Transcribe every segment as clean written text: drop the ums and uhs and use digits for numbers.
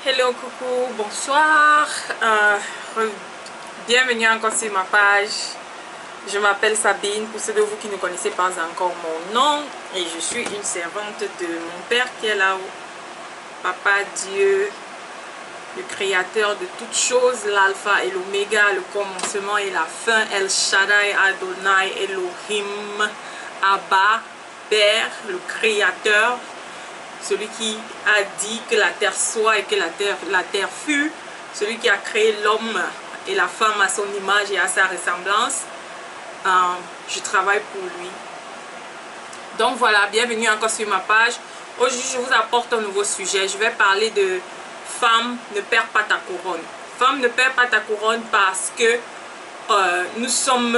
Hello, coucou, bonsoir. Bienvenue encore sur ma page. Je m'appelle Sabine, pour ceux de vous qui ne connaissez pas encore mon nom. Et je suis une servante de mon Père qui est là-haut. Papa Dieu, le créateur de toutes choses, l'alpha et l'oméga, le commencement et la fin, El Shaddai, Adonai, Elohim, Abba, Père, le créateur. Celui qui a dit que la terre soit et que la terre fut. Celui qui a créé l'homme et la femme à son image et à sa ressemblance. Je travaille pour lui. Donc voilà, bienvenue encore sur ma page. Aujourd'hui, je vous apporte un nouveau sujet. Je vais parler de femme, ne perds pas ta couronne. Femme, ne perds pas ta couronne parce que nous sommes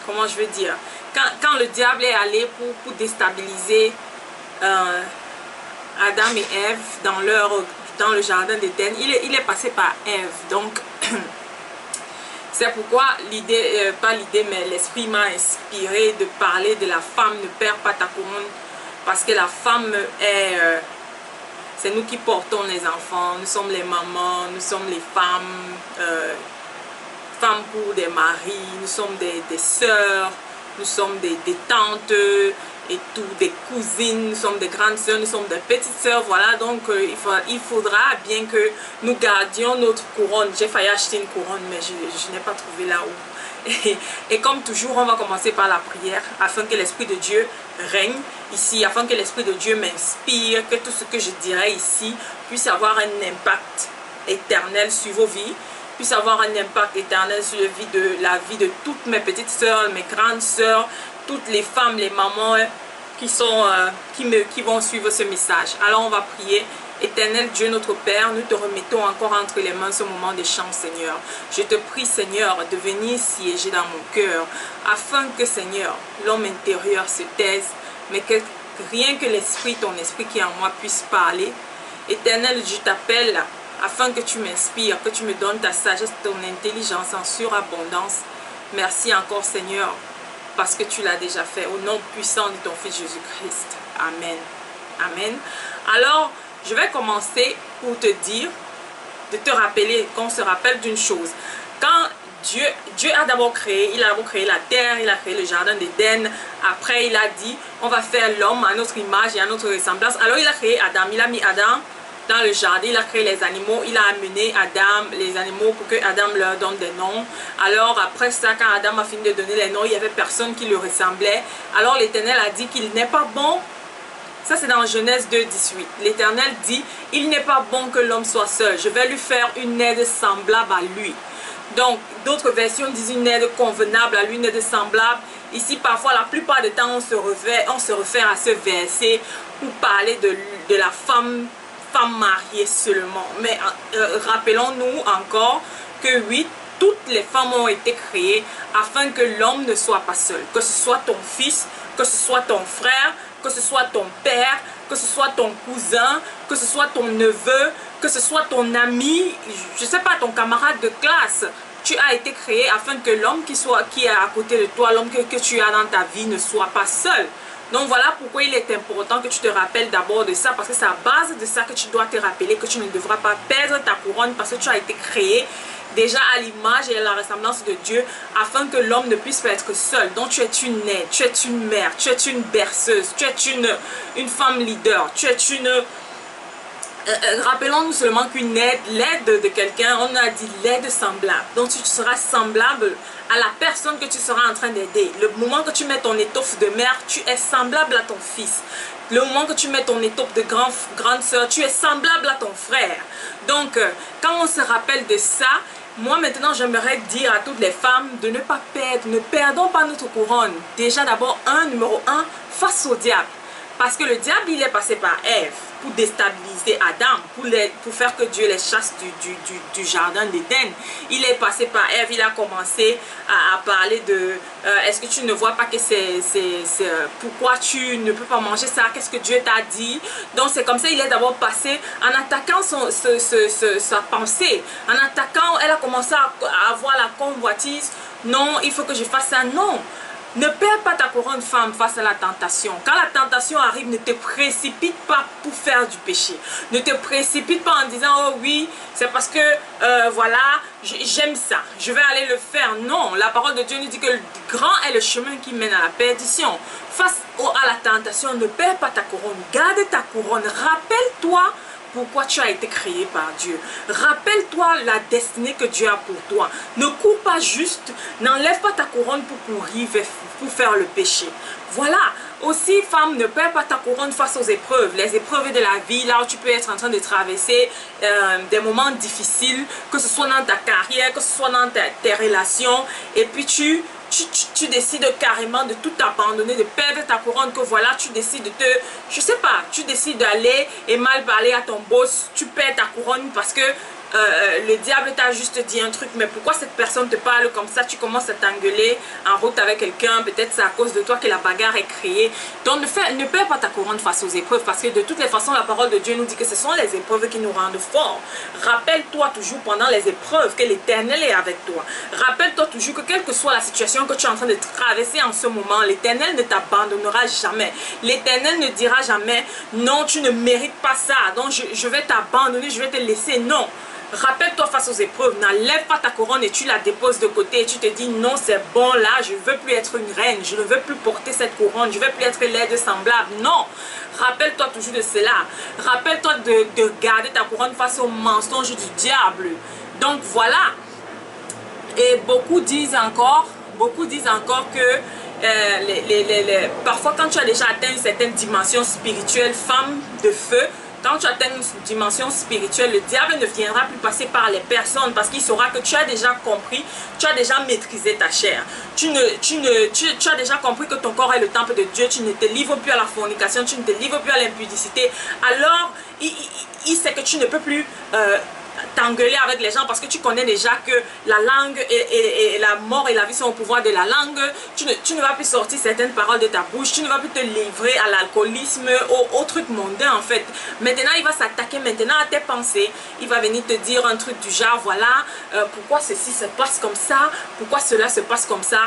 comment je veux dire, quand le diable est allé pour déstabiliser Adam et Ève dans le jardin d'Éden, il est passé par Ève. Donc c'est pourquoi l'idée, pas l'idée mais l'esprit m'a inspiré de parler de la femme, ne perds pas ta couronne, parce que la femme est c'est nous qui portons les enfants, nous sommes les mamans, nous sommes les femmes, femmes pour des maris, nous sommes des sœurs, nous sommes des tantes et tout, des cousines, nous sommes des grandes sœurs, nous sommes des petites sœurs, voilà. Donc il faudra bien que nous gardions notre couronne. J'ai failli acheter une couronne mais je n'ai pas trouvé là où. Et comme toujours, on va commencer par la prière afin que l'Esprit de Dieu règne ici, afin que l'Esprit de Dieu m'inspire, que tout ce que je dirai ici puisse avoir un impact éternel sur vos vies, puisse avoir un impact éternel sur la vie de toutes mes petites sœurs, mes grandes sœurs, toutes les femmes, les mamans qui vont suivre ce message. Alors on va prier. Éternel Dieu notre Père, nous te remettons encore entre les mains ce moment de chant, Seigneur. Je te prie, Seigneur, de venir siéger dans mon cœur, afin que, Seigneur, l'homme intérieur se taise, mais que rien que l'esprit, ton esprit qui est en moi puisse parler. Éternel, je t'appelle afin que tu m'inspires, que tu me donnes ta sagesse, ton intelligence en surabondance. Merci encore, Seigneur, parce que tu l'as déjà fait. Au nom puissant de ton Fils Jésus-Christ. Amen. Amen. Alors, je vais commencer pour te dire, de te rappeler, qu'on se rappelle d'une chose. Quand Dieu a d'abord créé, il a d'abord créé la terre, il a créé le jardin d'Éden. Après, il a dit, on va faire l'homme à notre image et à notre ressemblance. Alors, il a créé Adam, il a mis Adam dans le jardin, il a créé les animaux, il a amené Adam, les animaux, pour que Adam leur donne des noms. Alors après ça, quand Adam a fini de donner les noms, il n'y avait personne qui le ressemblait. Alors l'Éternel a dit qu'il n'est pas bon. Ça c'est dans Genèse 2, 18. L'Éternel dit, il n'est pas bon que l'homme soit seul. Je vais lui faire une aide semblable à lui. Donc d'autres versions disent une aide convenable à lui, une aide semblable. Ici parfois, la plupart du temps, on se réfère à ce verset pour parler de la femme mariée seulement. Mais rappelons-nous encore que oui, toutes les femmes ont été créées afin que l'homme ne soit pas seul. Que ce soit ton fils, que ce soit ton frère, que ce soit ton père, que ce soit ton cousin, que ce soit ton neveu, que ce soit ton ami, je ne sais pas, ton camarade de classe. Tu as été créé afin que l'homme qui est à côté de toi, l'homme que tu as dans ta vie ne soit pas seul. Donc voilà pourquoi il est important que tu te rappelles d'abord de ça, parce que c'est à base de ça que tu dois te rappeler que tu ne devras pas perdre ta couronne, parce que tu as été créé déjà à l'image et à la ressemblance de Dieu, afin que l'homme ne puisse pas être seul. Donc tu es une aide, tu es une mère, tu es une berceuse, tu es une femme leader, tu es une... rappelons-nous seulement qu'une aide, l'aide de quelqu'un, on a dit l'aide semblable. Donc tu seras semblable à la personne que tu seras en train d'aider. Le moment que tu mets ton étoffe de mère, tu es semblable à ton fils. Le moment que tu mets ton étoffe de grande soeur, tu es semblable à ton frère. Donc quand on se rappelle de ça, moi maintenant j'aimerais dire à toutes les femmes de ne pas perdre, ne perdons pas notre couronne. Déjà d'abord numéro 1, face au diable. Parce que le diable, il est passé par Ève pour déstabiliser Adam, pour faire que Dieu les chasse du jardin d'Éden. Il est passé par Ève, il a commencé à parler de est-ce que tu ne vois pas que pourquoi tu ne peux pas manger ça, qu'est-ce que Dieu t'a dit. Donc c'est comme ça, il est d'abord passé en attaquant sa pensée, en attaquant, elle a commencé à avoir la convoitise. Non, il faut que je fasse ça, non. Ne perds pas ta couronne, femme, face à la tentation. Quand la tentation arrive, ne te précipite pas pour faire du péché. Ne te précipite pas en disant, oh oui, c'est parce que, voilà, j'aime ça, je vais aller le faire. Non, la parole de Dieu nous dit que le grand est le chemin qui mène à la perdition. Face à la tentation, ne perds pas ta couronne. Garde ta couronne. Rappelle-toi pourquoi tu as été créé par Dieu. Rappelle-toi la destinée que Dieu a pour toi. Ne cours pas juste, n'enlève pas ta couronne pour courir, pour faire le péché. Voilà. Aussi, femme, ne perds pas ta couronne face aux épreuves. Les épreuves de la vie, là où tu peux être en train de traverser des moments difficiles, que ce soit dans ta carrière, que ce soit dans tes relations, et puis tu décides carrément de tout abandonner, de perdre ta couronne, que voilà, tu décides de te, je sais pas, tu décides d'aller et mal parler à ton boss, tu perds ta couronne parce que le diable t'a juste dit un truc, mais pourquoi cette personne te parle comme ça, tu commences à t'engueuler en route avec quelqu'un, peut-être c'est à cause de toi que la bagarre est créée. Donc ne perds pas ta couronne face aux épreuves, parce que de toutes les façons, la parole de Dieu nous dit que ce sont les épreuves qui nous rendent forts. Rappelle-toi toujours pendant les épreuves que l'Éternel est avec toi. Rappelle-toi toujours que quelle que soit la situation que tu es en train de traverser en ce moment, l'Éternel ne t'abandonnera jamais. L'Éternel ne dira jamais, non, tu ne mérites pas ça, donc je vais t'abandonner, je vais te laisser. Non. Rappelle-toi face aux épreuves, n'enlève pas ta couronne et tu la déposes de côté et tu te dis non, c'est bon là, je ne veux plus être une reine, je ne veux plus porter cette couronne, je ne veux plus être l'aide semblable. Non, rappelle-toi toujours de cela. Rappelle-toi de garder ta couronne face aux mensonges du diable. Donc voilà. Et beaucoup disent encore que parfois quand tu as déjà atteint une certaine dimension spirituelle, femme de feu, quand tu atteins une dimension spirituelle, le diable ne viendra plus passer par les personnes parce qu'il saura que tu as déjà compris, tu as déjà maîtrisé ta chair. Tu as déjà compris que ton corps est le temple de Dieu, tu ne te livres plus à la fornication, tu ne te livres plus à l'impudicité. Alors, il sait que tu ne peux plus t'engueuler avec les gens parce que tu connais déjà que la langue et la mort et la vie sont au pouvoir de la langue. Tu ne vas plus sortir certaines paroles de ta bouche, tu ne vas plus te livrer à l'alcoolisme, aux trucs mondains en fait. Maintenant il va s'attaquer maintenant à tes pensées, il va venir te dire un truc du genre voilà, pourquoi ceci se passe comme ça, pourquoi cela se passe comme ça.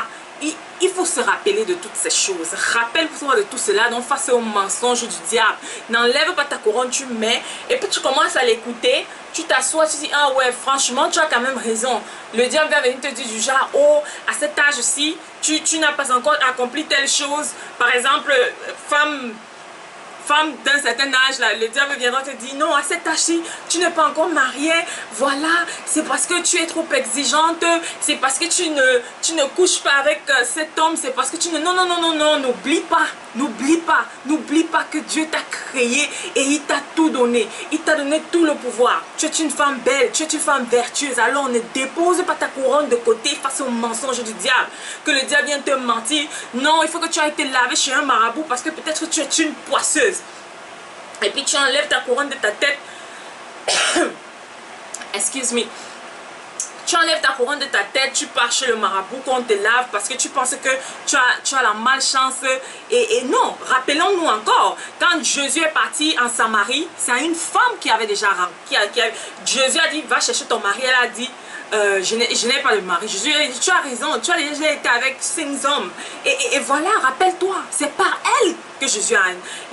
Il faut se rappeler de toutes ces choses. Rappelle-toi de tout cela. Donc face au mensonge du diable, n'enlève pas ta couronne, tu mets. Et puis tu commences à l'écouter. Tu t'assois, tu dis ah ouais, franchement tu as quand même raison. Le diable va venir te dire du genre oh, à cet âge-ci tu n'as pas encore accompli telle chose. Par exemple, femme d'un certain âge, là, le diable viendra te dire non, à cet âge-ci, tu n'es pas encore mariée, voilà, c'est parce que tu es trop exigeante, c'est parce que tu ne couches pas avec cet homme, c'est parce que tu ne... Non, n'oublie pas que Dieu t'a créé et il t'a tout donné, il t'a donné tout le pouvoir. Tu es une femme belle, tu es une femme vertueuse, alors ne dépose pas ta couronne de côté face au mensonge du diable, que le diable vient te mentir, non, il faut que tu aies été lavé chez un marabout parce que peut-être tu es une poisseuse. Et puis tu enlèves ta couronne de ta tête. Excuse me. Tu enlèves ta couronne de ta tête, tu pars chez le marabout qu'on te lave parce que tu penses que tu as la malchance. Et non, rappelons-nous encore, quand Jésus est parti en Samarie, c'est une femme qui avait déjà... Jésus a dit, va chercher ton mari. Elle a dit, je n'ai pas de mari. Jésus a dit, tu as raison, tu as déjà été avec 5 hommes. Et voilà, rappelle-toi, c'est par elle que Jésus a...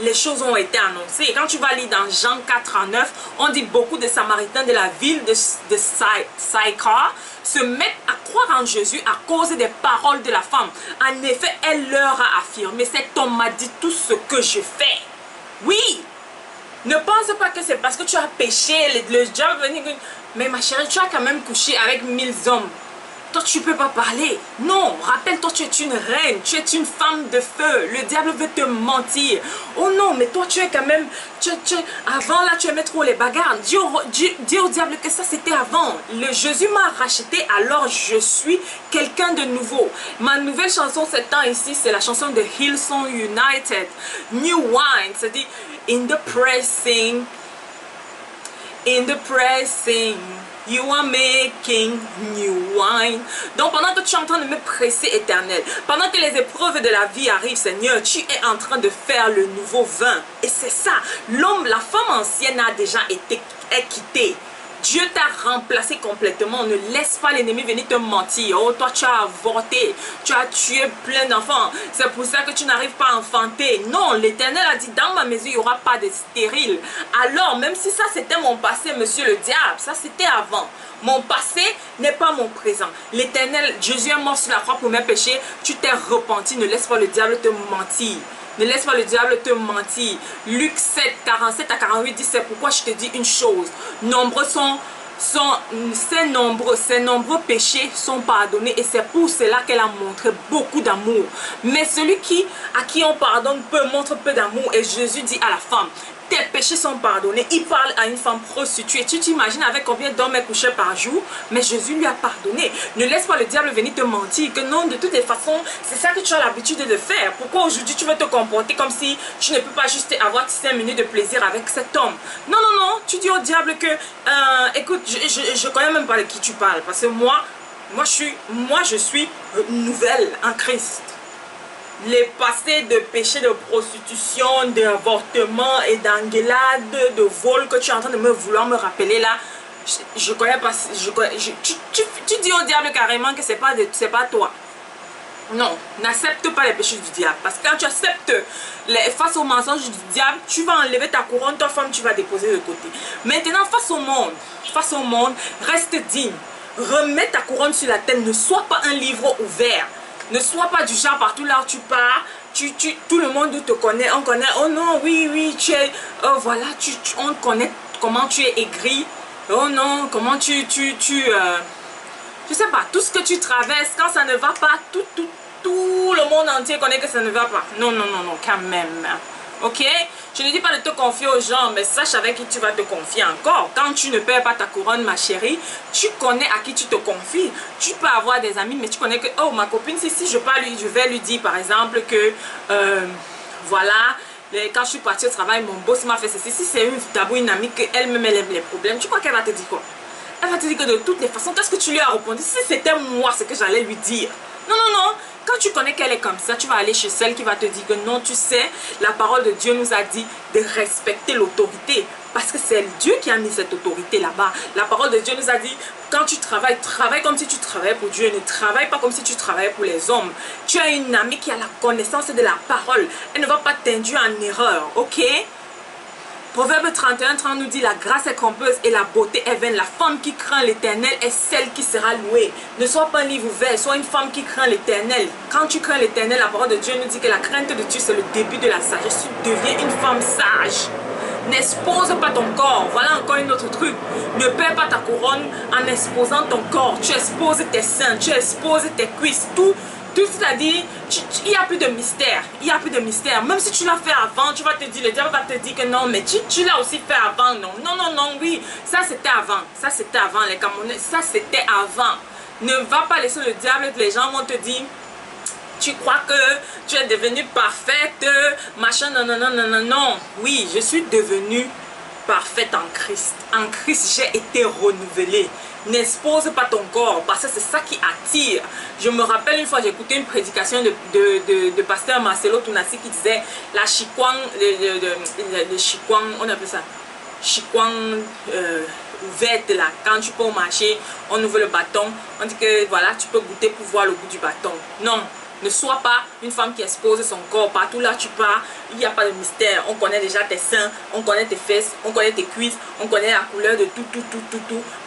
Les choses ont été annoncées. Et quand tu vas lire dans Jean 4:9, on dit beaucoup de Samaritains de la ville de Sychar se mettent à croire en Jésus à cause des paroles de la femme. En effet, elle leur a affirmé, cet homme m'a dit tout ce que je fais. Oui, ne pense pas que c'est parce que tu as péché, le diable va venir... Mais ma chérie, tu as quand même couché avec 1000 hommes. Toi, tu ne peux pas parler. Non, rappelle-toi, tu es une reine, tu es une femme de feu. Le diable veut te mentir. Oh non, mais toi, tu es quand même... avant, là, tu aimais trop les bagarres. Dis au diable que ça, c'était avant. Jésus m'a racheté, alors je suis quelqu'un de nouveau. Ma nouvelle chanson, ce temps ici, c'est la chanson de Hillsong United. New Wine, c'est-à-dire in the pressing... In the pressing, you are making new wine. Donc pendant que tu es en train de me presser, Éternel, pendant que les épreuves de la vie arrivent, Seigneur, tu es en train de faire le nouveau vin. Et c'est ça, l'homme, la femme ancienne a déjà été quittée. Dieu t'a remplacé complètement. Ne laisse pas l'ennemi venir te mentir. Oh, toi, tu as avorté. Tu as tué plein d'enfants. C'est pour ça que tu n'arrives pas à enfanter. Non, l'Éternel a dit, dans ma maison, il n'y aura pas de stérile. Alors, même si ça, c'était mon passé, monsieur le diable, ça, c'était avant. Mon passé n'est pas mon présent. L'Éternel, Jésus est mort sur la croix pour mes péchés. Tu t'es repenti. Ne laisse pas le diable te mentir. Ne laisse pas le diable te mentir. Luc 7, 47 à 48 dit, c'est pourquoi je te dis une chose. Ces nombreux péchés sont pardonnés et c'est pour cela qu'elle a montré beaucoup d'amour. Mais celui à qui on pardonne peu montre peu d'amour. Et Jésus dit à la femme, tes péchés sont pardonnés. Il parle à une femme prostituée. Tu t'imagines avec combien d'hommes elle couchait par jour? Mais Jésus lui a pardonné. Ne laisse pas le diable venir te mentir. Que non, de toutes les façons, c'est ça que tu as l'habitude de faire. Pourquoi aujourd'hui tu veux te comporter comme si tu ne peux pas juste avoir 5 minutes de plaisir avec cet homme? Non, non, non. Tu dis au diable que, écoute, je connais même pas de qui tu parles. Parce que moi je suis nouvelle en Christ. Les passés de péché, de prostitution, d'avortement et d'engueulade, de vol que tu es en train de vouloir me rappeler là, je connais pas. Tu dis au diable carrément que c'est pas toi. Non, n'accepte pas les péchés du diable. Parce que quand tu acceptes face au mensonge du diable, tu vas enlever ta couronne, ta femme, tu vas déposer de côté. Maintenant, face au monde, reste digne. Remets ta couronne sur la tête, ne sois pas un livre ouvert. Ne sois pas du genre partout là où tu pars, tout le monde te connaît, on connaît, oh non, oui, tu es, oh voilà, on connaît comment tu es aigri, oh non, comment je sais pas, tout ce que tu traverses, quand ça ne va pas, tout le monde entier connaît que ça ne va pas. Non, quand même. Ok? Je ne dis pas de te confier aux gens, mais sache avec qui tu vas te confier encore. Quand tu ne perds pas ta couronne, ma chérie, tu connais à qui tu te confies. Tu peux avoir des amis, mais tu connais que, oh, ma copine, si je vais lui dire, par exemple, que, voilà, quand je suis partie au travail, mon boss m'a fait ceci. Si c'est une amie qu'elle-même, elle aime les problèmes, tu crois qu'elle va te dire quoi? Elle va te dire que de toutes les façons, qu'est-ce que tu lui as répondu? Si c'était moi, ce que j'allais lui dire. Non. Quand tu connais qu'elle est comme ça, tu vas aller chez celle qui va te dire que non, tu sais, la parole de Dieu nous a dit de respecter l'autorité. Parce que c'est Dieu qui a mis cette autorité là-bas. La parole de Dieu nous a dit, quand tu travailles, travaille comme si tu travaillais pour Dieu. Ne travaille pas comme si tu travaillais pour les hommes. Tu as une amie qui a la connaissance de la parole. Elle ne va pas t'induire en erreur, ok? Proverbe 31:30 nous dit, la grâce est trompeuse et la beauté est vaine. La femme qui craint l'Éternel est celle qui sera louée. Ne sois pas un livre ouvert, sois une femme qui craint l'Éternel. Quand tu crains l'Éternel, la parole de Dieu nous dit que la crainte de Dieu, c'est le début de la sagesse. Tu deviens une femme sage. N'expose pas ton corps. Voilà encore un autre truc. Ne perds pas ta couronne en exposant ton corps. Tu exposes tes seins, tu exposes tes cuisses, tout. C'est-à-dire, il n'y a plus de mystère. Il n'y a plus de mystère. Même si tu l'as fait avant, tu vas te dire, le diable va te dire que non, mais tu l'as aussi fait avant. Non, oui. Ça, c'était avant. Ça, c'était avant, les Camerounais. Ça, c'était avant. Ne va pas laisser le diable, les gens vont te dire, tu crois que tu es devenue parfaite, machin, non. Oui, je suis devenue parfaite en Christ. En Christ, j'ai été renouvelée. N'expose pas ton corps parce que c'est ça qui attire. Je me rappelle une fois, j'ai écouté une prédication de pasteur Marcelo Tounassi qui disait la chikwang, le chikwang, on appelle ça chikwang ouverte là. Quand tu peux au marché, on ouvre le bâton, on dit que voilà, tu peux goûter pour voir le goût du bâton. Non. Ne sois pas une femme qui expose son corps. Partout là tu pars, il n'y a pas de mystère. On connaît déjà tes seins, on connaît tes fesses, on connaît tes cuisses, on connaît la couleur de tout.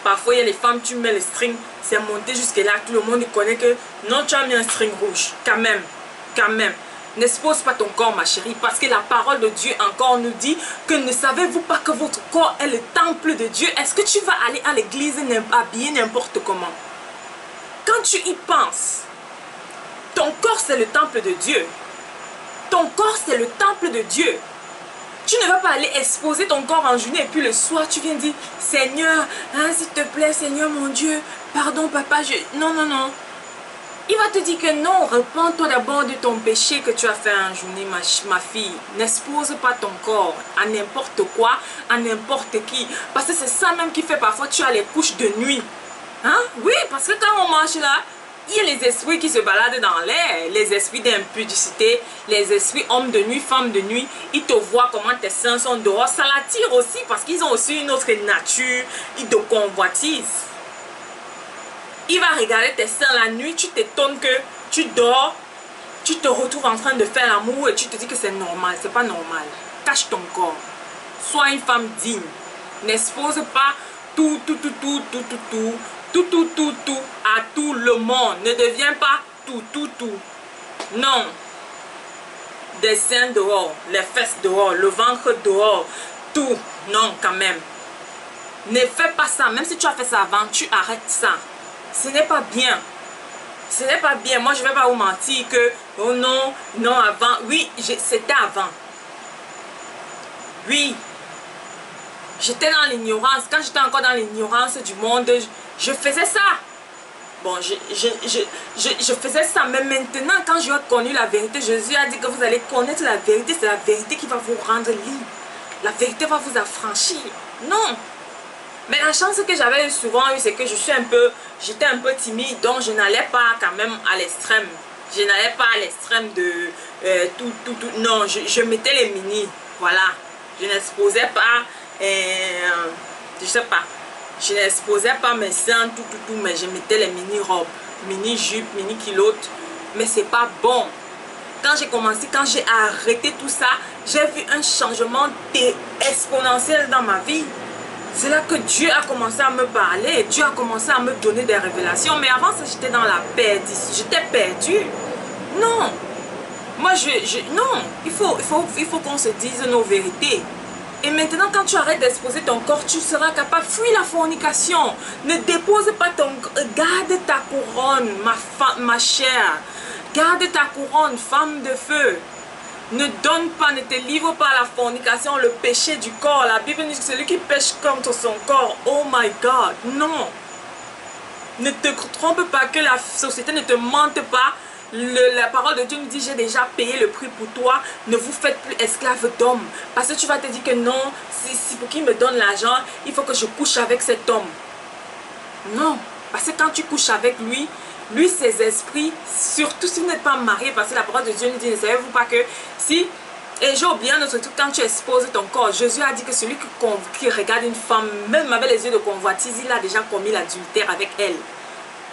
Parfois il y a les femmes, tu mets le string, c'est monté jusque là, tout le monde connaît que non, tu as mis un string rouge. Quand même. N'expose pas ton corps, ma chérie, parce que la parole de Dieu encore nous dit que ne savez-vous pas que votre corps est le temple de Dieu? Est-ce que tu vas aller à l'église habillé n'importe comment? Quand tu y penses, ton corps, c'est le temple de Dieu. Ton corps, c'est le temple de Dieu. Tu ne vas pas aller exposer ton corps en journée et puis le soir, tu viens dire, Seigneur, hein, s'il te plaît, Seigneur mon Dieu, pardon papa, Non. Il va te dire que non, repens-toi d'abord de ton péché que tu as fait en journée, ma fille. N'expose pas ton corps à n'importe quoi, à n'importe qui. Parce que c'est ça même qui fait parfois tu as les couches de nuit. Hein? Oui, parce que quand on marche là, il y a les esprits qui se baladent dans l'air, les esprits d'impudicité, les esprits hommes de nuit, femmes de nuit. Ils te voient comment tes seins sont dehors. Ça l'attire aussi parce qu'ils ont aussi une autre nature de convoitise. Il va regarder tes seins la nuit, tu t'étonnes que tu dors, tu te retrouves en train de faire l'amour et tu te dis que c'est normal. C'est pas normal. Cache ton corps. Sois une femme digne. N'expose pas tout à tout le monde. Ne deviens pas tout. Non. Des seins dehors, les fesses dehors, le ventre dehors, tout. Non, quand même. Ne fais pas ça. Même si tu as fait ça avant, tu arrêtes ça. Ce n'est pas bien. Ce n'est pas bien. Moi, je ne vais pas vous mentir que, oh non, non, avant. Oui, c'était avant. Oui. J'étais dans l'ignorance. Quand j'étais encore dans l'ignorance du monde, je faisais ça. Bon, je faisais ça. Mais maintenant, quand j'ai connu la vérité, Jésus a dit que vous allez connaître la vérité. C'est la vérité qui va vous rendre libre. La vérité va vous affranchir. Non. Mais la chance que j'avais souvent eu, c'est que j'étais un peu timide. Donc, je n'allais pas quand même à l'extrême. Je n'allais pas à l'extrême de Non, je mettais les mini. Voilà. Je n'exposais pas... je sais pas, je n'exposais pas mes seins, mais je mettais les mini-robes, mini-jupes, mini-kilotes, mais c'est pas bon. Quand j'ai commencé, quand j'ai arrêté tout ça, j'ai vu un changement exponentiel dans ma vie. C'est là que Dieu a commencé à me parler, Dieu a commencé à me donner des révélations, mais avant ça, j'étais dans la perdition, j'étais perdue. Non, moi, non, il faut qu'on se dise nos vérités. Et maintenant, quand tu arrêtes d'exposer ton corps, tu seras capable. Fuis la fornication. Ne dépose pas ton... Garde ta couronne, ma chère. Garde ta couronne, femme de feu. Ne donne pas, ne te livre pas à la fornication, le péché du corps. La Bible dit que celui qui pêche contre son corps, oh my God, non. Ne te trompe pas, que la société ne te mente pas. La parole de Dieu nous dit, j'ai déjà payé le prix pour toi, ne vous faites plus esclave d'homme. Parce que tu vas te dire que non, si pour qu'il me donne l'argent, il faut que je couche avec cet homme. Non, parce que quand tu couches avec lui, ses esprits, surtout si vous n'êtes pas marié, parce que la parole de Dieu nous dit, ne savez-vous pas que si, et j'ai oublié un autre truc, quand tu exposes ton corps, Jésus a dit que celui qui regarde une femme, même avec les yeux de convoitise, il a déjà commis l'adultère avec elle.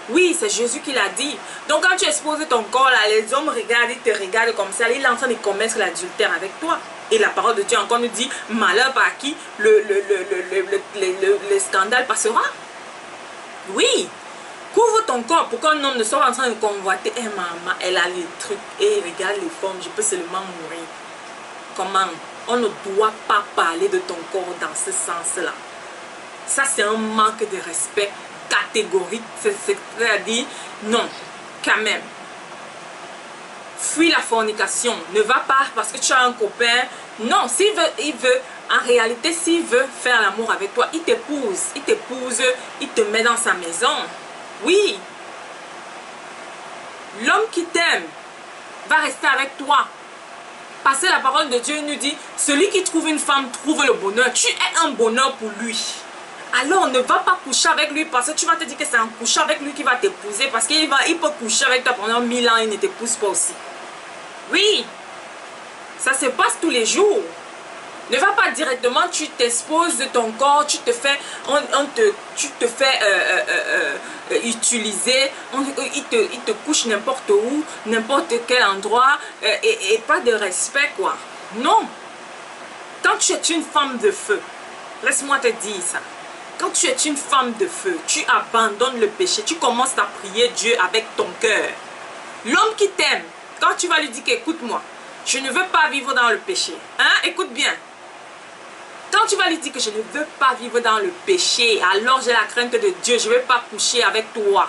Oui, c'est Jésus qui l'a dit. Donc quand tu exposes ton corps, là, les hommes regardent, ils te regardent comme ça, il est en train de commettre l'adultère avec toi. Et la parole de Dieu encore nous dit, malheur par qui le scandale passera. Oui. Couvre ton corps pour qu'un homme ne soit en train de convoiter. Eh maman, elle a les trucs. Et regarde les formes, je peux seulement mourir. Comment? On ne doit pas parler de ton corps dans ce sens-là. Ça, c'est un manque de respect catégorique. C'est-à-dire, non, quand même. Fuis la fornication. Ne va pas parce que tu as un copain. Non, s'il veut, en réalité, s'il veut faire l'amour avec toi, il t'épouse, il te met dans sa maison. Oui. L'homme qui t'aime va rester avec toi. Parce que la parole de Dieu nous dit, celui qui trouve une femme trouve le bonheur. Tu es un bonheur pour lui. Alors ne va pas coucher avec lui parce que tu vas te dire que c'est en couchant avec lui qu'il va t'épouser. Parce qu'il peut coucher avec toi pendant 1000 ans, il ne t'épouse pas aussi. Oui. Ça se passe tous les jours. Ne va pas directement, tu t'exposes de ton corps, tu te fais utiliser, il te couche n'importe où, n'importe quel endroit, et pas de respect, quoi. Non. Quand tu es une femme de feu, laisse-moi te dire ça. Quand tu es une femme de feu, tu abandonnes le péché, tu commences à prier Dieu avec ton cœur. L'homme qui t'aime, quand tu vas lui dire qu'écoute-moi, je ne veux pas vivre dans le péché. Hein? Écoute bien. Quand tu vas lui dire que je ne veux pas vivre dans le péché, alors j'ai la crainte de Dieu, je ne vais pas coucher avec toi.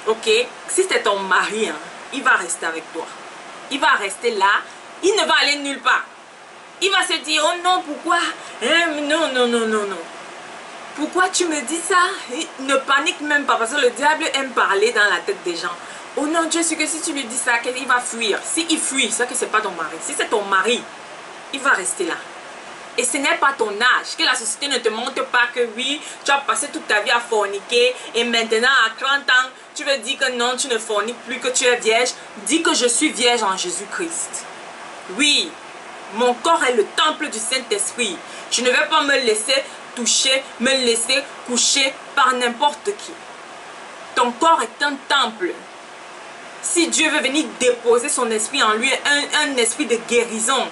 Ok? Si c'est ton mari, hein, il va rester avec toi. Il va rester là, il ne va aller nulle part. Il va se dire, oh non, pourquoi? Non. Pourquoi tu me dis ça? Ne panique même pas, parce que le diable aime parler dans la tête des gens. Oh non, Dieu sait que si tu lui dis ça, il va fuir. Si il fuit, c'est que ce n'est pas ton mari. Si c'est ton mari, il va rester là. Et ce n'est pas ton âge. Que la société ne te montre pas que oui, tu as passé toute ta vie à forniquer et maintenant à 30 ans, tu veux dire que non, tu ne forniques plus, que tu es vierge. Dis que je suis vierge en Jésus-Christ. Oui, mon corps est le temple du Saint-Esprit. Je ne vais pas me laisser toucher, me laisser coucher par n'importe qui. Ton corps est un temple. Si Dieu veut venir déposer son esprit en lui, un esprit de guérison,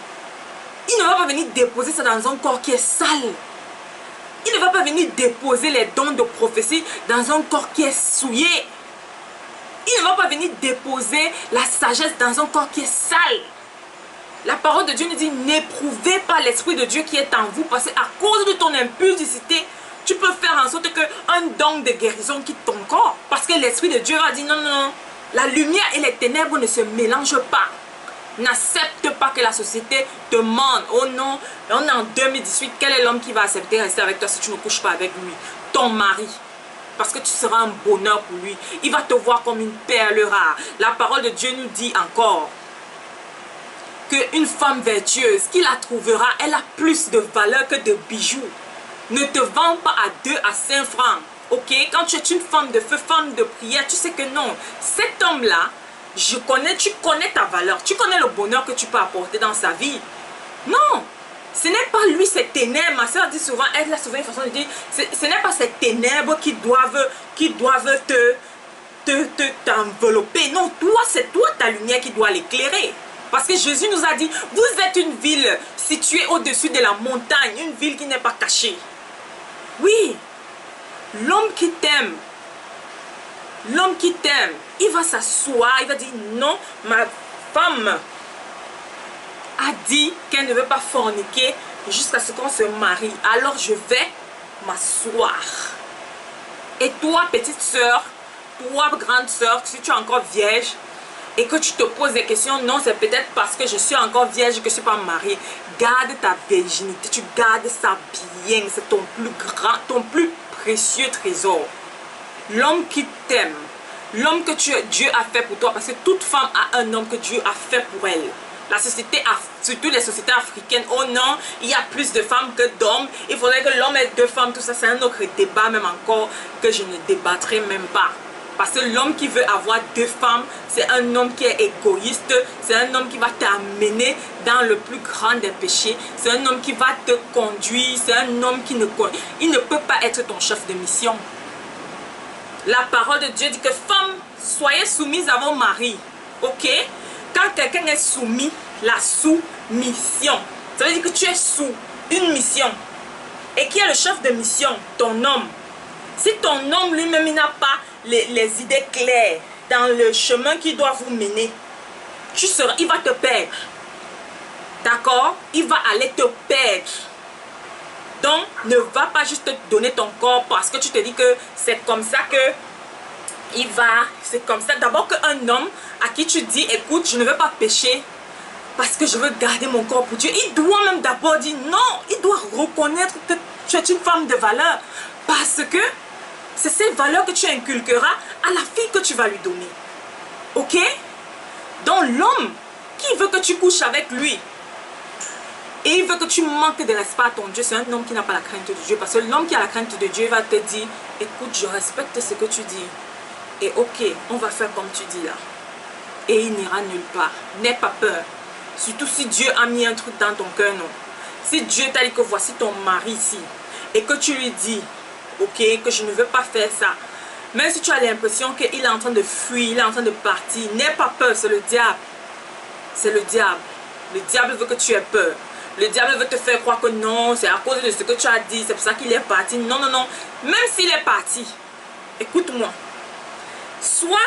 il ne va pas venir déposer ça dans un corps qui est sale. Il ne va pas venir déposer les dons de prophétie dans un corps qui est souillé. Il ne va pas venir déposer la sagesse dans un corps qui est sale. La parole de Dieu nous dit, n'éprouvez pas l'esprit de Dieu qui est en vous, parce qu'à cause de ton impulsivité, tu peux faire en sorte qu'un don de guérison quitte ton corps. Parce que l'esprit de Dieu a dit, non, non, non, la lumière et les ténèbres ne se mélangent pas. N'accepte pas que la société te demande, oh non, on est en 2018, quel est l'homme qui va accepter de rester avec toi si tu ne couches pas avec lui? Ton mari. Parce que tu seras un bonheur pour lui. Il va te voir comme une perle rare. La parole de Dieu nous dit encore qu'une femme vertueuse, qui la trouvera, elle a plus de valeur que de bijoux. Ne te vends pas à 2 à 5 francs. Ok? Quand tu es une femme de feu, femme de prière, tu sais que non. Cet homme-là, tu connais ta valeur. Tu connais le bonheur que tu peux apporter dans sa vie. Non! Ce n'est pas lui, ces ténèbres. Ma soeur dit souvent, elle a souvent une façon de dire, ce n'est pas ces ténèbres qui doivent t'envelopper. Non, toi, c'est toi ta lumière qui doit l'éclairer. Parce que Jésus nous a dit, vous êtes une ville située au-dessus de la montagne, une ville qui n'est pas cachée. Oui, l'homme qui t'aime, il va s'asseoir, il va dire, non, ma femme a dit qu'elle ne veut pas forniquer jusqu'à ce qu'on se marie. Alors je vais m'asseoir. Et toi, petite soeur, toi, grande soeur, si tu es encore vierge, et que tu te poses des questions, non, c'est peut-être parce que je suis encore vierge que je ne suis pas mariée. Garde ta virginité, tu gardes ça bien, c'est ton plus grand, ton plus précieux trésor. L'homme qui t'aime, l'homme que Dieu a fait pour toi, parce que toute femme a un homme que Dieu a fait pour elle. La société, surtout les sociétés africaines, oh non, il y a plus de femmes que d'hommes, il faudrait que l'homme ait 2 femmes, tout ça, c'est un autre débat même encore que je ne débattrai même pas. Parce que l'homme qui veut avoir 2 femmes, c'est un homme qui est égoïste, c'est un homme qui va t'amener dans le plus grand des péchés, c'est un homme qui va te conduire, c'est un homme qui ne peut pas être ton chef de mission. La parole de Dieu dit que femmes, soyez soumises à vos maris, ok? Quand quelqu'un est soumis, la soumission, ça veut dire que tu es sous une mission. Et qui est le chef de mission? Ton homme. Si ton homme lui-même n'a pas les idées claires dans le chemin qui doit vous mener, il va te perdre. D'accord? Il va aller te perdre. Donc, ne va pas juste te donner ton corps parce que tu te dis que c'est comme ça que c'est comme ça. D'abord qu'un homme à qui tu dis, écoute, je ne veux pas pécher parce que je veux garder mon corps pour Dieu, il doit même d'abord dire non. Il doit reconnaître que tu es une femme de valeur parce que c'est cette valeur que tu inculqueras à la fille que tu vas lui donner. Ok? Donc l'homme qui veut que tu couches avec lui et il veut que tu manques de respect à ton Dieu, c'est un homme qui n'a pas la crainte de Dieu. Parce que l'homme qui a la crainte de Dieu va te dire, écoute, je respecte ce que tu dis. Et ok, on va faire comme tu dis là. Et il n'ira nulle part. N'aie pas peur. Surtout si Dieu a mis un truc dans ton cœur, non. Si Dieu t'a dit que voici ton mari ici, et que tu lui dis, ok, que je ne veux pas faire ça. Même si tu as l'impression qu'il est en train de fuir, il est en train de partir, n'aie pas peur, c'est le diable. C'est le diable. Le diable veut que tu aies peur. Le diable veut te faire croire que non, c'est à cause de ce que tu as dit, c'est pour ça qu'il est parti. Non, non, non. Même s'il est parti, écoute-moi. Soit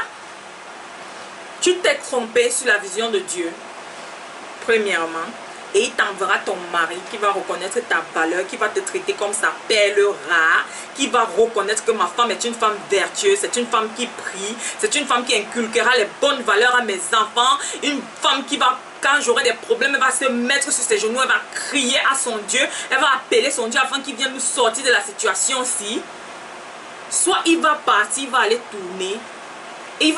tu t'es trompé sur la vision de Dieu, premièrement, et il t'enverra ton mari qui va reconnaître ta valeur, qui va te traiter comme sa perle rare, qui va reconnaître que ma femme est une femme vertueuse, c'est une femme qui prie, c'est une femme qui inculquera les bonnes valeurs à mes enfants, une femme qui va, quand j'aurai des problèmes, elle va se mettre sur ses genoux, elle va crier à son Dieu, elle va appeler son Dieu afin qu'il vienne nous sortir de la situation-ci. Soit il va partir, il va aller tourner, et il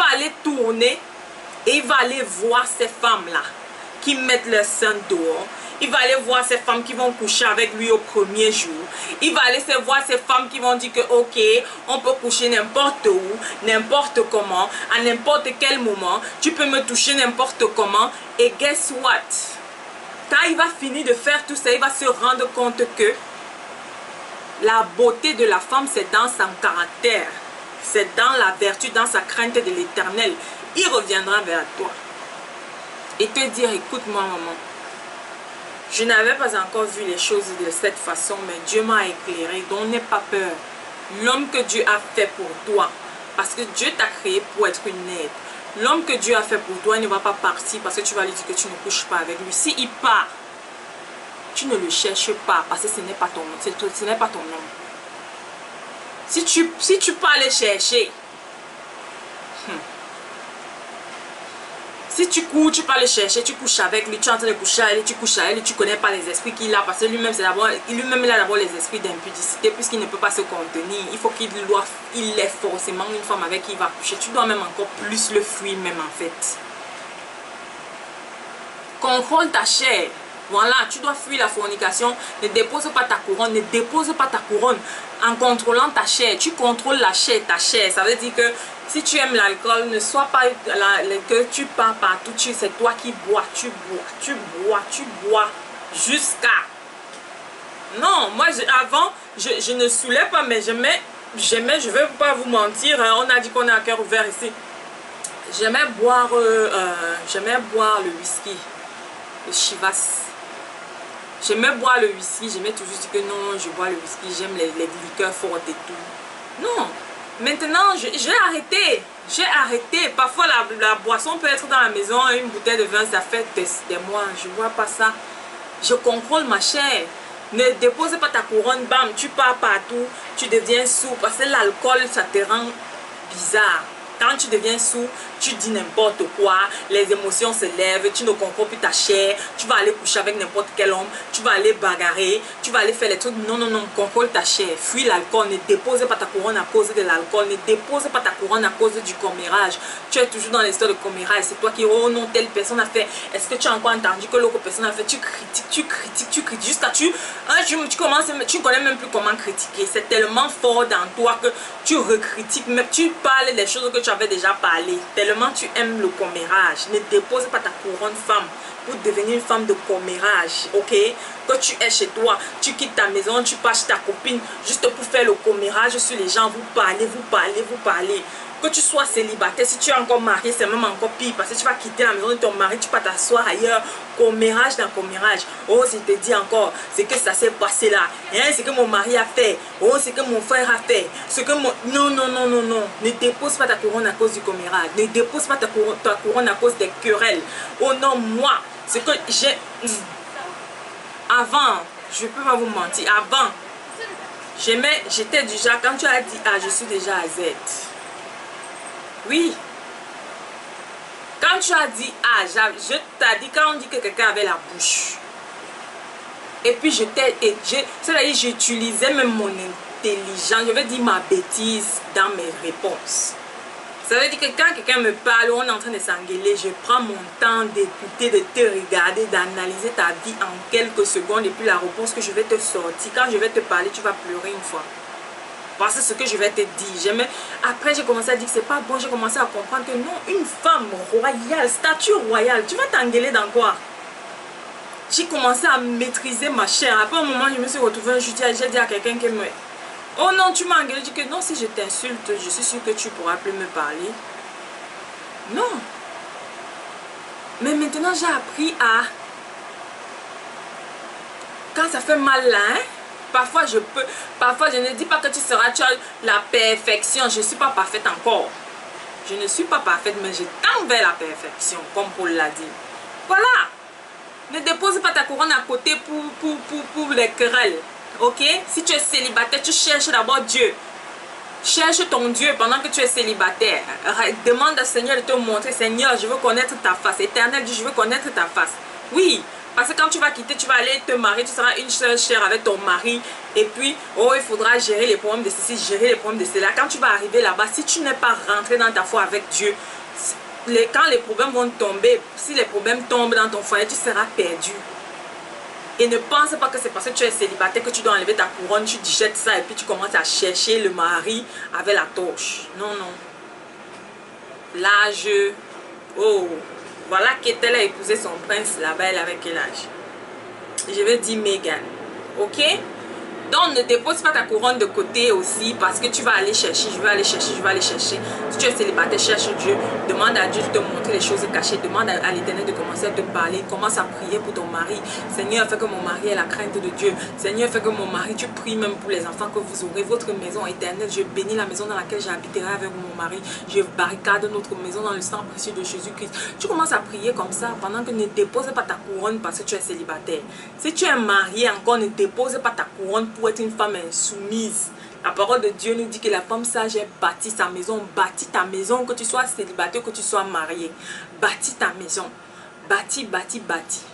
va aller voir ces femmes-là qui mettent leur sein dehors. Il va aller voir ces femmes qui vont coucher avec lui au premier jour. Il va aller voir ces femmes qui vont dire que ok, on peut coucher n'importe où, n'importe comment, à n'importe quel moment. Tu peux me toucher n'importe comment. Et guess what? Quand il va finir de faire tout ça, il va se rendre compte que la beauté de la femme, c'est dans son caractère. C'est dans la vertu, dans sa crainte de l'Éternel. Il reviendra vers toi et te dire, écoute-moi maman, je n'avais pas encore vu les choses de cette façon, mais Dieu m'a éclairé, donc n'aie pas peur. L'homme que Dieu a fait pour toi, parce que Dieu t'a créé pour être une aide. L'homme que Dieu a fait pour toi, il ne va pas partir parce que tu vas lui dire que tu ne couches pas avec lui. S'il part, tu ne le cherches pas parce que ce n'est pas ton homme. Si tu pars le chercher, si tu cours, tu pars le chercher, tu couches avec lui, tu es en train de coucher avec lui, tu couches avec lui, tu ne connais pas les esprits qu'il a, parce que lui-même il a d'abord les esprits d'impudicité, puisqu'il ne peut pas se contenir. Il faut qu'il ait forcément une femme avec qui il va coucher. Tu dois même encore plus le fuir même en fait. Contrôle ta chair. Voilà, tu dois fuir la fornication. Ne dépose pas ta couronne. Ne dépose pas ta couronne. En contrôlant ta chair, tu contrôles la chair, ta chair. Ça veut dire que si tu aimes l'alcool, ne sois pas que tu pars partout. C'est toi qui bois. Tu bois jusqu'à... Non, moi avant, je ne saoulais pas, mais j'aimais, je ne vais pas vous mentir. On a dit qu'on a un cœur ouvert ici. J'aimais boire le whisky, le Chivas. J'aimais boire le whisky, j'aimais toujours dire que non, je bois le whisky, j'aime les liqueurs fortes et tout. Non, maintenant j'ai arrêté. J'ai arrêté. Parfois la boisson peut être dans la maison, une bouteille de vin, ça fait des mois. Je ne vois pas ça. Je contrôle ma chair. Ne dépose pas ta couronne, bam, tu pars partout, tu deviens sourd. Parce que l'alcool, ça te rend bizarre. Quand tu deviens sourd, tu dis n'importe quoi, les émotions se lèvent, tu ne contrôles plus ta chair, tu vas aller coucher avec n'importe quel homme, tu vas aller bagarrer, tu vas aller faire les trucs. Non, non, non, contrôle ta chair, fuis l'alcool, ne dépose pas ta couronne à cause de l'alcool, ne dépose pas ta couronne à cause du commérage. Tu es toujours dans l'histoire de commérage, c'est toi qui, oh non, telle personne a fait, est-ce que tu as encore entendu que l'autre personne a fait, tu critiques, jusqu'à tu commences, tu ne connais même plus comment critiquer, c'est tellement fort dans toi que tu recritiques, même tu parles des choses que tu avais déjà parlé, tellement tu aimes le commérage. Ne dépose pas ta couronne femme pour devenir une femme de commérage, ok? Que tu es chez toi, tu quittes ta maison, tu pars chez ta copine juste pour faire le commérage sur les gens, vous parlez. Que tu sois célibataire, si tu es encore marié, c'est même encore pire parce que tu vas quitter la maison de ton mari, tu vas t'asseoir ailleurs, commérage dans commérage. Oh, je te dis encore, c'est que ça s'est passé là, hein, c'est que mon mari a fait, oh, c'est que mon frère a fait, c'est que mon... Non, non, non, non, non, ne dépose pas ta couronne à cause du commérage, ne dépose pas ta couronne à cause des querelles. Oh non, moi, c'est que j'ai... Avant, je ne peux pas vous mentir, avant, j'étais déjà, quand tu as dit, ah, je suis déjà à Z. Oui. Quand tu as dit, ah, je t'ai dit, quand on dit que quelqu'un avait la bouche. Et puis c'est-à-dire, j'utilisais même mon intelligence, je vais dire ma bêtise dans mes réponses. Ça veut dire que quand quelqu'un me parle, on est en train de s'engueuler, je prends mon temps d'écouter, de te regarder, d'analyser ta vie en quelques secondes et puis la réponse que je vais te sortir. Quand je vais te parler, tu vas pleurer une fois. Parce que ce que je vais te dire, après j'ai commencé à dire que c'est pas bon, j'ai commencé à comprendre que non, une femme royale, statut royal, tu vas t'engueuler dans quoi? J'ai commencé à maîtriser ma chair. Après un moment, je me suis retrouvée, j'ai dit à quelqu'un qui me... Oh non, tu m'as engueulé, je dis que non, si je t'insulte, je suis sûre que tu pourras plus me parler. Non. Mais maintenant, j'ai appris à... Quand ça fait mal là, hein? Parfois je ne dis pas que tu as la perfection. Je ne suis pas parfaite encore. Je ne suis pas parfaite, mais je tends vers la perfection, comme Paul l'a dit. Voilà. Ne dépose pas ta couronne à côté pour les querelles. Ok? Si tu es célibataire, tu cherches d'abord Dieu. Cherche ton Dieu pendant que tu es célibataire. Demande au Seigneur de te montrer. Seigneur, je veux connaître ta face. Éternel Dieu, je veux connaître ta face. Oui. Parce que quand tu vas quitter, tu vas aller te marier, tu seras une seule chair avec ton mari. Et puis, oh, il faudra gérer les problèmes de ceci, gérer les problèmes de cela. Quand tu vas arriver là-bas, si tu n'es pas rentré dans ta foi avec Dieu, quand les problèmes vont tomber, si les problèmes tombent dans ton foyer, tu seras perdu. Et ne pense pas que c'est parce que tu es célibataire que tu dois enlever ta couronne, tu digettes ça et puis tu commences à chercher le mari avec la torche. Non, non. L'âge, oh, voilà qu'elle a épousé son prince là-bas, elle avait quel âge? Je vais dire Meghan, ok? Donc ne dépose pas ta couronne de côté aussi parce que tu vas aller chercher, je vais aller chercher, je vais aller chercher. Si tu es célibataire, cherche Dieu, demande à Dieu de te montrer les choses cachées, demande à l'Éternel de commencer à te parler, commence à prier pour ton mari. Seigneur, fais que mon mari ait la crainte de Dieu. Seigneur, fais que mon mari, tu pries même pour les enfants que vous aurez, votre maison éternelle. Je bénis la maison dans laquelle j'habiterai avec mon mari. Je barricade notre maison dans le sang précieux de Jésus-Christ. Tu commences à prier comme ça pendant que ne dépose pas ta couronne parce que tu es célibataire. Si tu es marié encore, ne dépose pas ta couronne pour être une femme insoumise. La parole de Dieu nous dit que la femme sage bâtit sa maison. Bâtis ta maison, que tu sois célibataire, que tu sois marié. Bâtis ta maison. Bâtis, bâtis, bâtis.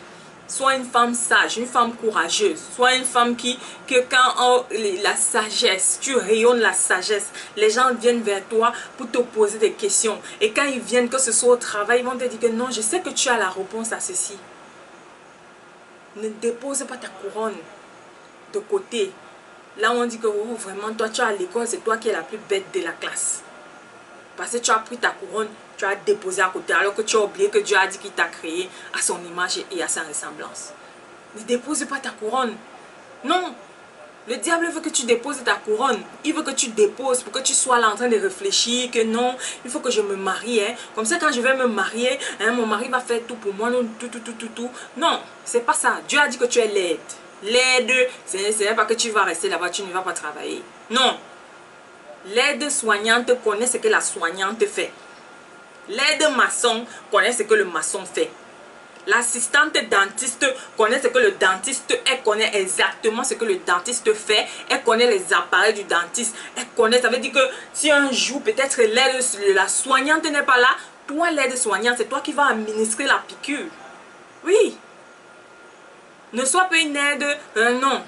Sois une femme sage, une femme courageuse. Sois une femme que quand la sagesse, tu rayonnes la sagesse, les gens viennent vers toi pour te poser des questions. Et quand ils viennent, que ce soit au travail, ils vont te dire que non, je sais que tu as la réponse à ceci. Ne dépose pas ta couronne de côté. Là, on dit que oh, vraiment, toi, tu es à l'école, c'est toi qui es la plus bête de la classe. Parce que tu as pris ta couronne, tu as déposé à côté, alors que tu as oublié que Dieu a dit qu'il t'a créé à son image et à sa ressemblance. Ne dépose pas ta couronne. Non. Le diable veut que tu déposes ta couronne. Il veut que tu déposes pour que tu sois là en train de réfléchir que non, il faut que je me marie. Hein. Comme ça, quand je vais me marier, hein, mon mari va faire tout pour moi. Non, tout. Non, c'est pas ça. Dieu a dit que tu es laide. L'aide, ce n'est pas que tu vas rester là-bas, tu ne vas pas travailler. Non. L'aide soignante connaît ce que la soignante fait. L'aide maçon connaît ce que le maçon fait. L'assistante dentiste connaît ce que le dentiste, elle connaît exactement ce que le dentiste fait. Elle connaît les appareils du dentiste. Elle connaît, ça veut dire que si un jour peut-être l'aide, la soignante n'est pas là, toi l'aide soignante, c'est toi qui vas administrer la piqûre. Oui. Ne sois pas une aide, non.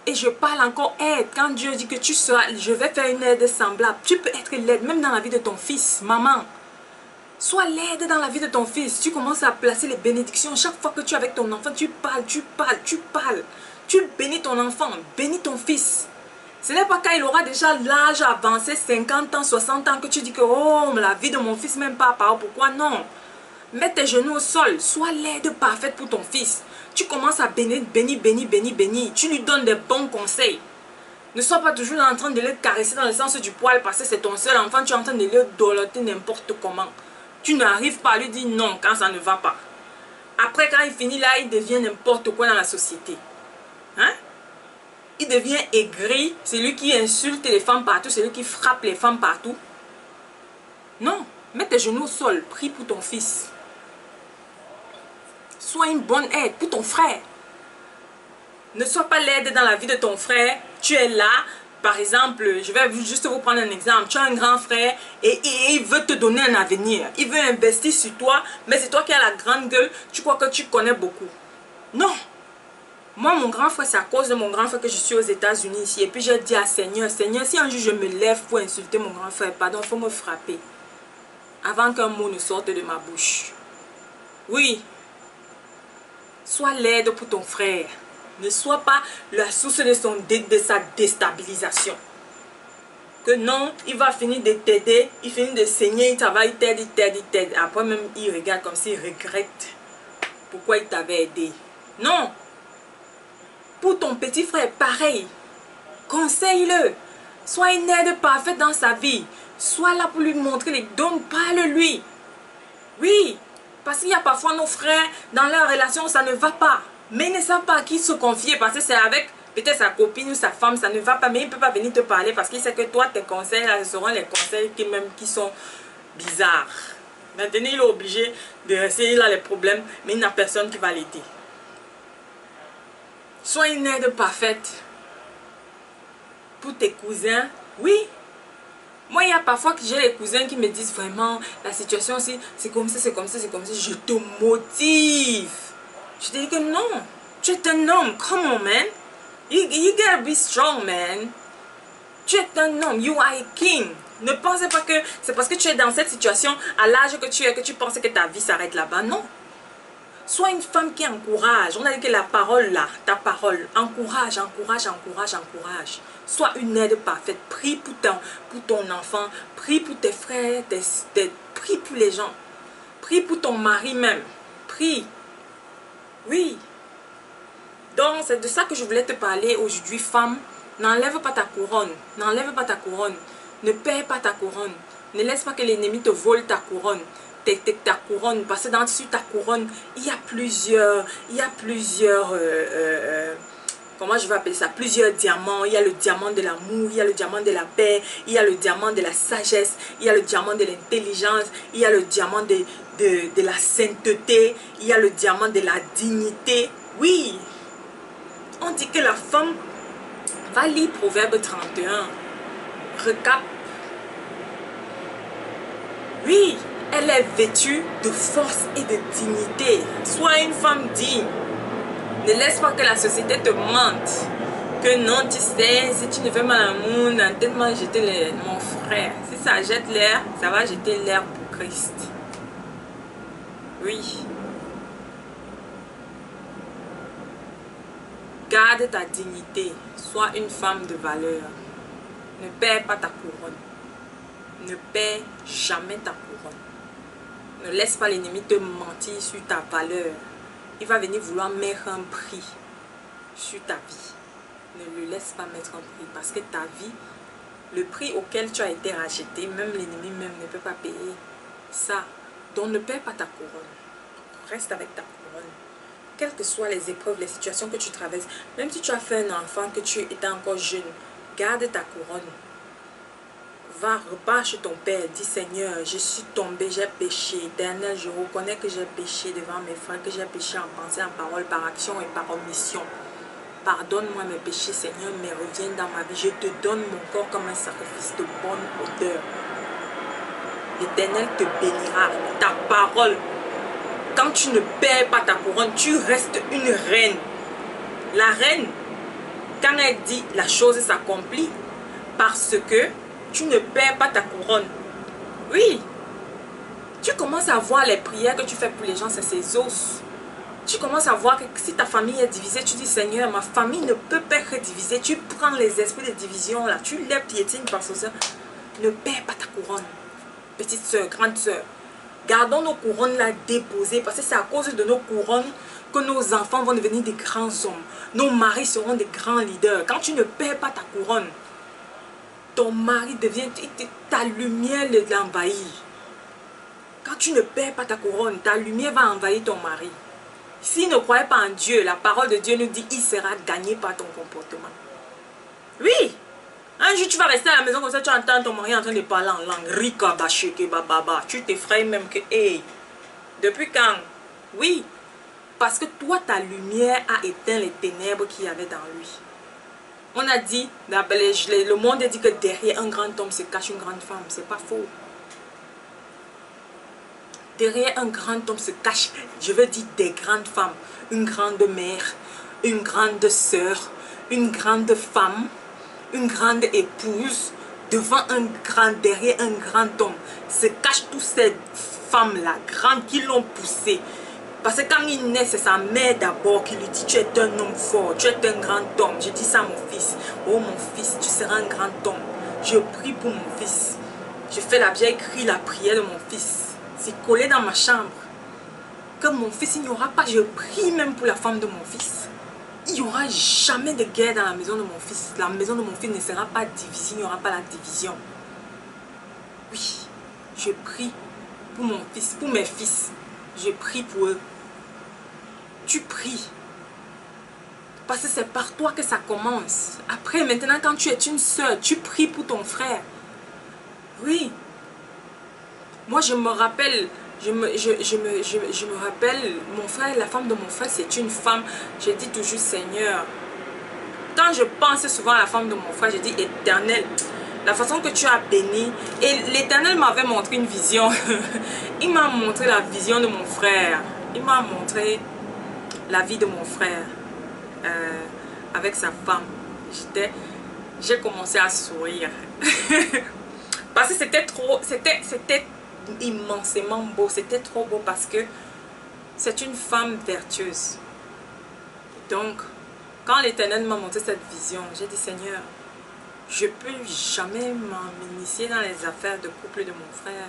Et je parle encore aide. Quand Dieu dit que tu seras, je vais faire une aide semblable. Tu peux être l'aide même dans la vie de ton fils, maman. Sois l'aide dans la vie de ton fils. Tu commences à placer les bénédictions. Chaque fois que tu es avec ton enfant, tu parles. Tu bénis ton enfant, bénis ton fils. Ce n'est pas quand il aura déjà l'âge avancé, 50 ans, 60 ans, que tu dis que oh, la vie de mon fils, même pas par pourquoi non. Mets tes genoux au sol. Sois l'aide parfaite pour ton fils. Tu commences à bénir. Tu lui donnes des bons conseils. Ne sois pas toujours en train de le caresser dans le sens du poil parce que c'est ton seul enfant. Tu es en train de le doloter n'importe comment. Tu n'arrives pas à lui dire non quand ça ne va pas. Après, quand il finit là, il devient n'importe quoi dans la société. Hein? Il devient aigri. C'est lui qui insulte les femmes partout. C'est lui qui frappe les femmes partout. Non. Mets tes genoux au sol. Prie pour ton fils. Sois une bonne aide pour ton frère. Ne sois pas l'aide dans la vie de ton frère. Tu es là. Par exemple, je vais juste vous prendre un exemple. Tu as un grand frère et il veut te donner un avenir. Il veut investir sur toi, mais c'est toi qui as la grande gueule. Tu crois que tu connais beaucoup. Non. Moi, mon grand frère, c'est à cause de mon grand frère que je suis aux États-Unis ici. Et puis j'ai dit à Seigneur, Seigneur, si un jour je me lève pour insulter mon grand frère, pardon, il faut me frapper. Avant qu'un mot ne sorte de ma bouche. Oui. Sois l'aide pour ton frère. Ne sois pas la source de sa déstabilisation. Que non, il va finir de t'aider, il finit de saigner, il travaille, il t'aide. Après même, il regarde comme s'il regrette pourquoi il t'avait aidé. Non. Pour ton petit frère, pareil. Conseille-le. Sois une aide parfaite dans sa vie. Sois là pour lui montrer les dons, parle-lui. Oui. Parce qu'il y a parfois nos frères, dans leur relation, ça ne va pas. Mais ils ne savent pas à qui se confier parce que c'est avec peut-être sa copine ou sa femme, ça ne va pas. Mais il ne peut pas venir te parler parce qu'il sait que toi, tes conseils, là, ce seront les conseils qui sont bizarres. Maintenant, il est obligé de rester, il a les problèmes, mais il n'a personne qui va l'aider. Sois une aide parfaite pour tes cousins. Oui. Moi, il y a parfois que j'ai les cousins qui me disent vraiment, la situation aussi, c'est comme ça, c'est comme ça, c'est comme ça. Je te motive. Je te dis que non. Tu es un homme. Come on, man. You gotta be strong, man. Tu es un homme. You are a king. Ne pensez pas que c'est parce que tu es dans cette situation, à l'âge que tu es, que tu penses que ta vie s'arrête là-bas. Non. Sois une femme qui encourage. On a dit que la parole là, ta parole, encourage, encourage, encourage, encourage. Sois une aide parfaite. Prie pour ton enfant. Prie pour tes frères. Prie pour les gens. Prie pour ton mari même. Prie. Oui. Donc, c'est de ça que je voulais te parler aujourd'hui, femme. N'enlève pas ta couronne. N'enlève pas ta couronne. Ne perds pas ta couronne. Ne laisse pas que l'ennemi te vole ta couronne. Ta couronne. Parce que dans-dessus ta couronne, il y a plusieurs... comment je vais appeler ça? Plusieurs diamants. Il y a le diamant de l'amour. Il y a le diamant de la paix. Il y a le diamant de la sagesse. Il y a le diamant de l'intelligence. Il y a le diamant de la sainteté. Il y a le diamant de la dignité. Oui. On dit que la femme va lire Proverbe 31. Recap. Oui, elle est vêtue de force et de dignité. Sois une femme digne. Ne laisse pas que la société te mente. Que non, tu sais, si tu ne fais pas l'amour, tellement jeter mon frère. Si ça jette l'air, ça va jeter l'air pour Christ. Oui. Garde ta dignité. Sois une femme de valeur. Ne perds pas ta couronne. Ne perds jamais ta couronne. Ne laisse pas l'ennemi te mentir sur ta valeur. Il va venir vouloir mettre un prix sur ta vie. Ne le laisse pas mettre un prix. Parce que ta vie, le prix auquel tu as été racheté, même l'ennemi même ne peut pas payer ça. Donc ne perds pas ta couronne. Reste avec ta couronne. Quelles que soient les épreuves, les situations que tu traverses, même si tu as fait un enfant, que tu étais encore jeune, garde ta couronne. Va, repars chez ton Père, dis Seigneur, je suis tombé, j'ai péché. Éternel, je reconnais que j'ai péché devant mes frères, que j'ai péché en pensée, en parole, par action et par omission. Pardonne-moi mes péchés, Seigneur, mais reviens dans ma vie. Je te donne mon corps comme un sacrifice de bonne odeur. L'Éternel te bénira. Ta parole, quand tu ne perds pas ta couronne, tu restes une reine. La reine, quand elle dit la chose s'accomplit, parce que tu ne perds pas ta couronne. Oui. Tu commences à voir les prières que tu fais pour les gens, c'est ces os. Tu commences à voir que si ta famille est divisée, tu dis Seigneur, ma famille ne peut pas être divisée. Tu prends les esprits de division là, tu les piétines par ce sens. Ne perds pas ta couronne. Petite soeur, grande soeur. Gardons nos couronnes là déposées parce que c'est à cause de nos couronnes que nos enfants vont devenir des grands hommes. Nos maris seront des grands leaders. Quand tu ne perds pas ta couronne, ton mari devient, ta lumière l'envahit. Quand tu ne perds pas ta couronne, ta lumière va envahir ton mari. S'il ne croyait pas en Dieu, la parole de Dieu nous dit, il sera gagné par ton comportement. Oui. Un jour, tu vas rester à la maison comme ça, tu entends ton mari en train de parler en langue. Rika, bacheke, bababa. Tu t'effraies même que, hey, depuis quand? Oui. Parce que toi, ta lumière a éteint les ténèbres qu'il y avait dans lui. On a dit, le monde a dit que derrière un grand homme se cache une grande femme. C'est pas faux. Derrière un grand homme se cache, je veux dire, des grandes femmes. Une grande mère, une grande sœur, une grande femme, une grande épouse. Derrière un grand homme se cachent toutes ces femmes-là, grandes, qui l'ont poussé. Parce que quand il naît, c'est sa mère d'abord qui lui dit, tu es un homme fort, tu es un grand homme. Je dis ça à mon fils. Oh mon fils, tu seras un grand homme. Je prie pour mon fils. Je fais j'ai écrit la prière de mon fils. C'est collé dans ma chambre. Que mon fils, il n'y aura pas, je prie même pour la femme de mon fils. Il n'y aura jamais de guerre dans la maison de mon fils. La maison de mon fils ne sera pas divisée, il n'y aura pas la division. Oui, je prie pour mon fils, pour mes fils. Je prie pour eux. Tu pries. Parce que c'est par toi que ça commence. Après, maintenant, quand tu es une soeur, tu pries pour ton frère. Oui. Moi, je me rappelle, je me rappelle, mon frère, la femme de mon frère, c'est une femme. Je dis toujours, Seigneur. Quand je pense souvent à la femme de mon frère, je dis, Éternel, la façon que tu as béni. Et l'Éternel m'avait montré une vision. Il m'a montré la vision de mon frère. Il m'a montré la vie de mon frère avec sa femme. J'ai commencé à sourire. Parce que c'était trop, c'était immensément beau. C'était trop beau parce que c'est une femme vertueuse. Donc, quand l'Éternel m'a montré cette vision, j'ai dit, Seigneur, je ne peux jamais m'initier dans les affaires de couple de mon frère.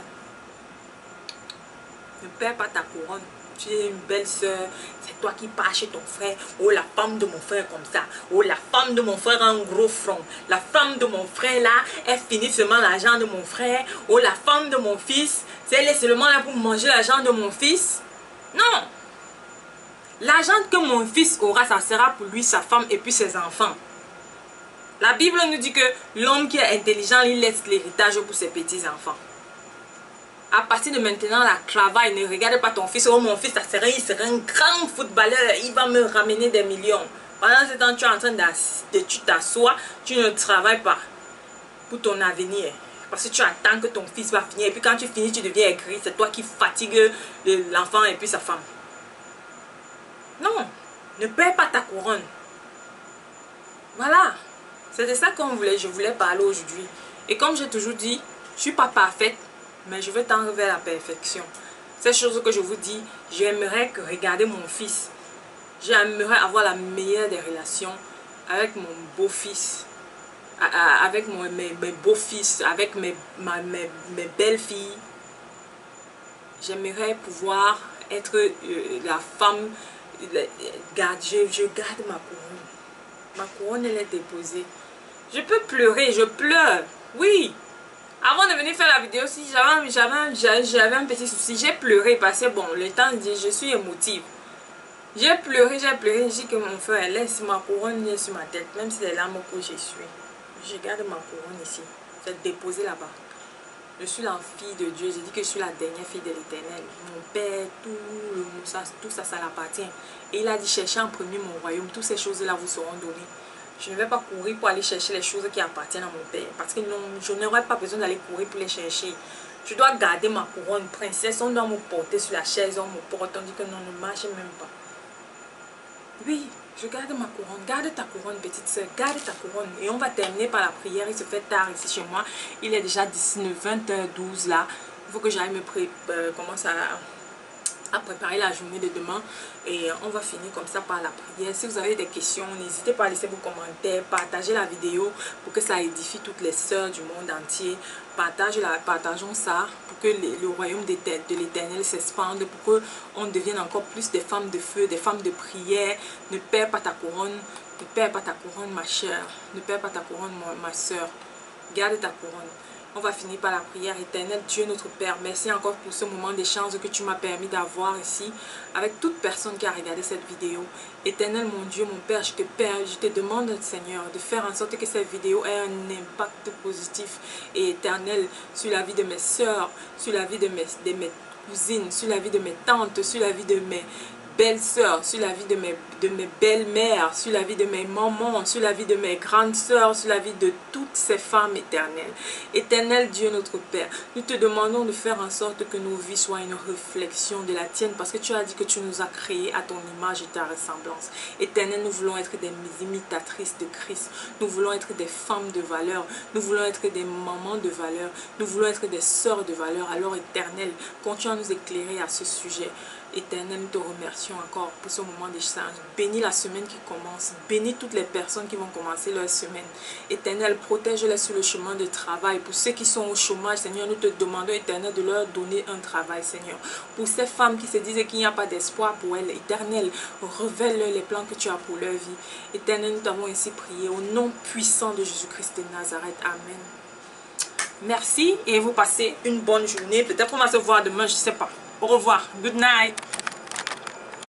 Ne perds pas ta couronne. Tu es une belle soeur. C'est toi qui pars chez ton frère. Oh, la femme de mon frère comme ça. Oh, la femme de mon frère a un gros front. La femme de mon frère là, elle finit seulement l'argent de mon frère. Oh, la femme de mon fils, elle est seulement là pour manger l'argent de mon fils. Non. L'argent que mon fils aura, ça sera pour lui, sa femme et puis ses enfants. La Bible nous dit que l'homme qui est intelligent, il laisse l'héritage pour ses petits-enfants. À partir de maintenant, la travail, ne regarde pas ton fils. Oh, mon fils, il sera un grand footballeur. Il va me ramener des millions. Pendant ce temps, tu es en train tu t'assois, tu ne travailles pas pour ton avenir. Parce que tu attends que ton fils va finir. Et puis quand tu finis, tu deviens aigri. C'est toi qui fatigues l'enfant et puis sa femme. Non, ne perds pas ta couronne. Voilà. C'était ça je voulais parler aujourd'hui. Et comme j'ai toujours dit, je ne suis pas parfaite. Mais je veux tendre vers la perfection. Ces choses que je vous dis, j'aimerais regarder mon fils. J'aimerais avoir la meilleure des relations avec mon beau-fils. Avec mes beaux-fils, avec mes belles-filles. J'aimerais pouvoir être la femme. Je garde ma couronne. Ma couronne, elle est déposée. Je peux pleurer, je pleure. Oui. Avant de venir faire la vidéo, si j'avais un petit souci, j'ai pleuré parce que bon, le temps dit, je suis émotive. J'ai pleuré, je dis que mon frère, laisse ma couronne sur ma tête, même si c'est larmes que je suis. Je garde ma couronne ici, c'est déposé là-bas. Je suis la fille de Dieu, j'ai dit que je suis la dernière fille de l'Éternel. Mon Père, tout ça, ça l'appartient. Et il a dit, cherchez en premier mon royaume, toutes ces choses-là vous seront données. Je ne vais pas courir pour aller chercher les choses qui appartiennent à mon père. Parce que non, je n'aurai pas besoin d'aller courir pour les chercher. Je dois garder ma couronne. Princesse, on doit me porter sur la chaise, on me porte. On dit que non, ne marche même pas. Oui, je garde ma couronne. Garde ta couronne, petite soeur. Garde ta couronne. Et on va terminer par la prière. Il se fait tard ici chez moi. Il est déjà 20h12 là. Il faut que j'aille commencer à préparer la journée de demain et on va finir comme ça par la prière. Si vous avez des questions, n'hésitez pas à laisser vos commentaires, partagez la vidéo pour que ça édifie toutes les sœurs du monde entier. Partageons ça pour que le royaume de l'Éternel s'expande, pour qu'on devienne encore plus des femmes de feu, des femmes de prière. Ne perds pas ta couronne, ne perds pas ta couronne ma chère, ne perds pas ta couronne ma soeur. Garde ta couronne. On va finir par la prière. Éternel Dieu notre Père, merci encore pour ce moment d'échange que tu m'as permis d'avoir ici avec toute personne qui a regardé cette vidéo. Éternel mon Dieu, mon Père, je te demande Seigneur de faire en sorte que cette vidéo ait un impact positif et éternel sur la vie de mes soeurs, sur la vie de mes cousines, sur la vie de mes tantes, sur la vie de mes belles-sœurs, sur la vie de mes belles-mères, sur la vie de mes mamans, sur la vie de mes grandes sœurs, sur la vie de toutes ces femmes éternelles. Éternel Dieu notre Père, nous te demandons de faire en sorte que nos vies soient une réflexion de la tienne parce que tu as dit que tu nous as créés à ton image et ta ressemblance. Éternel, nous voulons être des imitatrices de Christ. Nous voulons être des femmes de valeur. Nous voulons être des mamans de valeur. Nous voulons être des sœurs de valeur. Alors Éternel, continue à nous éclairer à ce sujet. Éternel, nous te remercions encore pour ce moment d'échange. Bénis la semaine qui commence. Bénis toutes les personnes qui vont commencer leur semaine. Éternel, protège-les sur le chemin de travail. Pour ceux qui sont au chômage, Seigneur, nous te demandons, Éternel, de leur donner un travail, Seigneur. Pour ces femmes qui se disent qu'il n'y a pas d'espoir pour elles, Éternel, révèle-leur les plans que tu as pour leur vie. Éternel, nous t'avons ainsi prié au nom puissant de Jésus-Christ de Nazareth. Amen. Merci et vous passez une bonne journée. Peut-être qu'on va se voir demain, je ne sais pas. Au revoir. Good night.